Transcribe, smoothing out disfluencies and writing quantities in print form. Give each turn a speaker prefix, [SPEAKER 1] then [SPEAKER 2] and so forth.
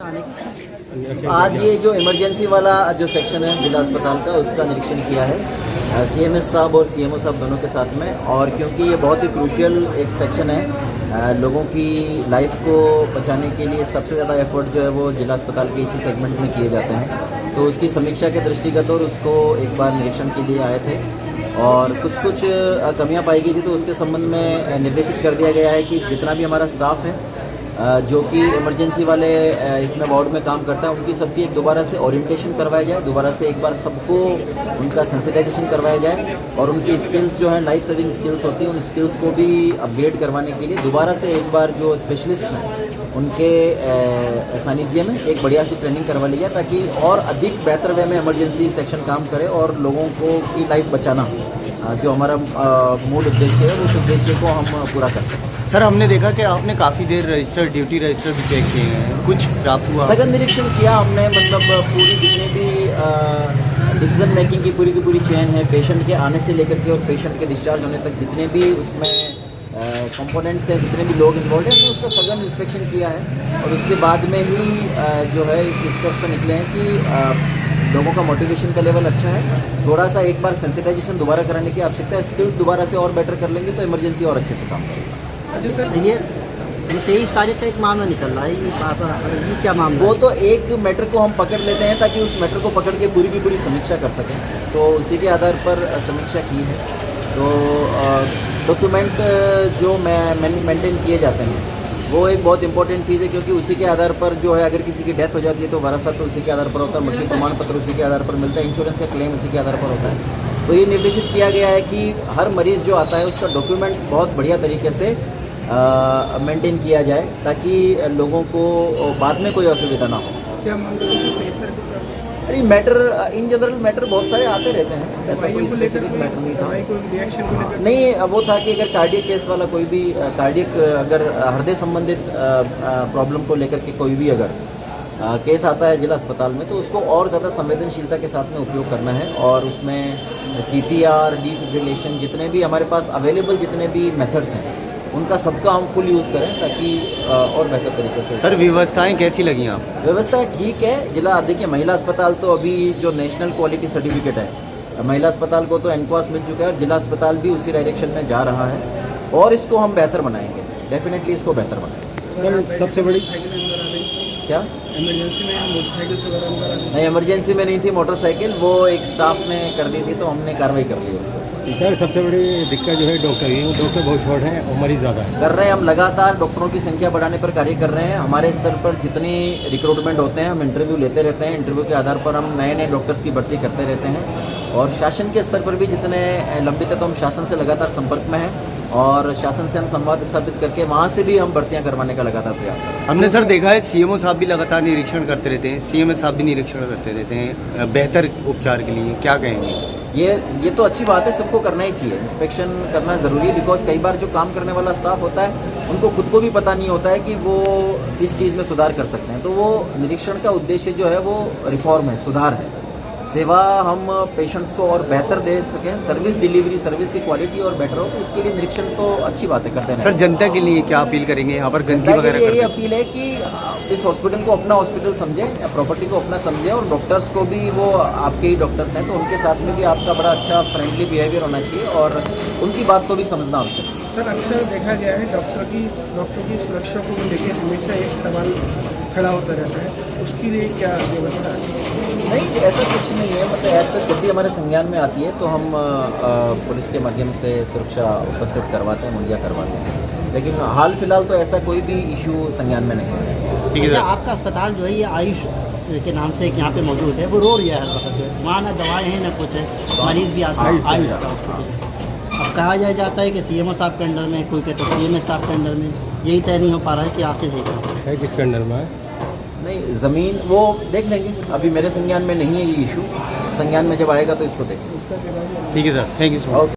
[SPEAKER 1] आज ये जो इमरजेंसी वाला जो सेक्शन है जिला अस्पताल का, उसका निरीक्षण किया है सीएमएस साहब और सीएमओ साहब दोनों के साथ में। और क्योंकि ये बहुत ही क्रूशियल एक सेक्शन है, लोगों की लाइफ को बचाने के लिए सबसे ज़्यादा एफर्ट जो है वो जिला अस्पताल के इसी सेगमेंट में किए जाते हैं। तो उसकी समीक्षा के दृष्टिगत और उसको एक बार निरीक्षण के लिए आए थे और कुछ कमियां पाई गई थी, तो उसके संबंध में निर्देशित कर दिया गया है कि जितना भी हमारा स्टाफ है जो कि इमरजेंसी वाले इसमें वार्ड में काम करता है, उनकी सबकी एक दोबारा से ओरिएंटेशन करवाया जाए, दोबारा से एक बार सबको उनका सेंसिटाइजेशन करवाया जाए और उनकी स्किल्स जो है लाइफ सेविंग स्किल्स होती हैं, उन स्किल्स को भी अपग्रेड करवाने के लिए दोबारा से एक बार जो स्पेशलिस्ट हैं उनके सानिध्य में एक बढ़िया सी ट्रेनिंग करवा ली जाए, ताकि और अधिक बेहतर वे में इमरजेंसी सेक्शन काम करे और लोगों को की लाइफ बचाना जो हमारा मूल उद्देश्य है उस उद्देश्य को हम पूरा कर सकें।
[SPEAKER 2] सर, हमने देखा कि आपने काफ़ी देर ड्यूटी रजिस्टर भी चेक किए हैं, कुछ प्राप्त हुआ?
[SPEAKER 1] सघन निरीक्षण किया हमने, मतलब पूरी जितने भी डिसीजन मेकिंग की पूरी चेन है, पेशेंट के आने से लेकर के और पेशेंट के डिस्चार्ज होने तक जितने भी उसमें कंपोनेंट्स हैं, जितने भी लोग इन्वॉल्व हैं, हमने उसका सघन इंस्पेक्शन किया है और उसके बाद में ही जो है इस निष्कर्ष पर निकले हैं कि लोगों का मोटिवेशन का लेवल अच्छा है। थोड़ा सा एक बार सेंसिटाइजेशन दोबारा कराने की आवश्यकता है, स्किल्स दोबारा से और बेटर कर लेंगे तो इमरजेंसी और अच्छे से काम करेगा।
[SPEAKER 3] अच्छा सर, ये 23 तारीख का एक मामला निकल रहा है, ये क्या मामला?
[SPEAKER 1] वो तो एक मैटर को हम पकड़ लेते हैं ताकि उस मैटर को पकड़ के पूरी की पूरी समीक्षा कर सकें, तो उसी के आधार पर समीक्षा की है। तो डॉक्यूमेंट जो मेंटेन किए जाते हैं वो एक बहुत इंपॉर्टेंट चीज़ है, क्योंकि उसी के आधार पर जो है अगर किसी की डेथ हो जाती है तो वारसा तो उसी के आधार पर होता है, मृत्यु प्रमाण पत्र उसी के आधार पर मिलता है, इंश्योरेंस का क्लेम उसी के आधार पर होता है। तो ये निर्देशित किया गया है कि हर मरीज़ जो आता है उसका डॉक्यूमेंट बहुत बढ़िया तरीके से मेंटेन किया जाए ताकि लोगों को बाद में कोई असुविधा ना हो।
[SPEAKER 3] क्या
[SPEAKER 1] अरे मैटर इन जनरल मैटर बहुत सारे आते रहते हैं, ऐसा कोई स्पेसिफिक मैटर नहीं था। नहीं, वो था कि अगर कार्डियक केस वाला कोई भी कार्डियक अगर हृदय संबंधित प्रॉब्लम को लेकर के कोई भी अगर केस आता है जिला अस्पताल में, तो उसको और ज़्यादा संवेदनशीलता के साथ में उपयोग करना है और उसमें CPR, डिफिब्रिलेशन, जितने भी हमारे पास अवेलेबल जितने भी मेथड्स हैं उनका सबका हम फुल यूज़ करें ताकि और बेहतर तरीके से।
[SPEAKER 2] सर, व्यवस्थाएं कैसी लगी आप?
[SPEAKER 1] व्यवस्था ठीक है। जिला देखिए महिला अस्पताल तो अभी जो नेशनल क्वालिटी सर्टिफिकेट है, महिला अस्पताल को तो एनक्वास मिल चुका है और जिला अस्पताल भी उसी डायरेक्शन में जा रहा है और इसको हम बेहतर बनाएंगे, डेफिनेटली इसको बेहतर बनाएंगे।
[SPEAKER 3] सबसे बड़ी
[SPEAKER 1] क्या
[SPEAKER 3] इमरजेंसी में मोटरसाइकिल से
[SPEAKER 1] नहीं, इमरजेंसी में नहीं थी मोटरसाइकिल, वो एक स्टाफ ने कर दी थी तो हमने कार्रवाई कर ली उसको।
[SPEAKER 3] सर, सबसे बड़ी दिक्कत जो है डॉक्टर की, वो डॉक्टर बहुत शॉर्ट है और मरीज ज़्यादा है।
[SPEAKER 1] कर रहे हैं हम, लगातार डॉक्टरों की संख्या बढ़ाने पर कार्य कर रहे हैं। हमारे स्तर पर जितनी रिक्रूटमेंट होते हैं हम इंटरव्यू लेते रहते हैं, इंटरव्यू के आधार पर हम नए डॉक्टर्स की भर्ती करते रहते हैं और शासन के स्तर पर भी जितने लंबित है तो हम शासन से लगातार संपर्क में हैं और शासन से हम संवाद स्थापित करके वहाँ से भी हम भर्तियाँ करवाने का लगातार प्रयास कर रहे हैं।
[SPEAKER 2] हमने सर देखा है CMO साहब भी लगातार निरीक्षण करते रहते हैं, CMS साहब भी निरीक्षण करते रहते हैं बेहतर उपचार के लिए, क्या कहेंगे?
[SPEAKER 1] ये तो अच्छी बात है, सबको करना ही चाहिए, इंस्पेक्शन करना ज़रूरी है। बिकॉज कई बार जो काम करने वाला स्टाफ होता है उनको खुद को भी पता नहीं होता है कि वो इस चीज़ में सुधार कर सकते हैं। तो वो निरीक्षण का उद्देश्य जो है वो रिफॉर्म है, सुधार है, सेवा हम पेशेंट्स को और बेहतर दे सकें, सर्विस डिलीवरी, सर्विस की क्वालिटी और बेटर हो, तो इसके लिए निरीक्षण तो अच्छी बातें करते हैं।
[SPEAKER 2] सर, जनता के लिए क्या अपील करेंगे? यहाँ पर गंदगी वगैरह
[SPEAKER 1] यही अपील है कि इस हॉस्पिटल को अपना हॉस्पिटल समझें, प्रॉपर्टी को अपना समझें और डॉक्टर्स को भी, वो आपके ही डॉक्टर्स हैं तो उनके साथ में भी आपका बड़ा अच्छा फ्रेंडली बिहेवियर होना चाहिए और उनकी बात को भी समझना आवश्यक है।
[SPEAKER 4] सर, अक्सर देखा गया है डॉक्टर की सुरक्षा को लेकर हमेशा एक सवाल खड़ा होता रहता है, उसके लिए क्या व्यवस्था है?
[SPEAKER 1] नहीं, ऐसा कुछ नहीं है, मतलब ऐसा जब भी हमारे संज्ञान में आती है तो हम पुलिस के माध्यम से सुरक्षा उपस्थित करवाते हैं, मुहैया करवाते हैं, लेकिन हाल फिलहाल तो ऐसा कोई भी इशू संज्ञान में नहीं है।
[SPEAKER 2] ठीक है
[SPEAKER 3] अच्छा,
[SPEAKER 2] सर।
[SPEAKER 3] आपका अस्पताल जो है ये आयुष के नाम से एक यहाँ पे मौजूद है, वो रो रहा है हर वक्त, जो है वहाँ ना दवाएँ हैं ना कुछ है, मरीज भी आता है आयुष का। अब कहा जाता है कि CMO साहब के अंडर में, कोई कहते हैं CMS साहब के अंडर में, यही तय नहीं हो पा रहा है कि आखिर है
[SPEAKER 4] किसके अंडर में है?
[SPEAKER 1] नहीं, ज़मीन वो देख लेंगे, अभी मेरे संज्ञान में नहीं है ये इशू, संज्ञान में जब आएगा तो इसको देखेंगे।
[SPEAKER 2] ठीक है sir, thank you so much.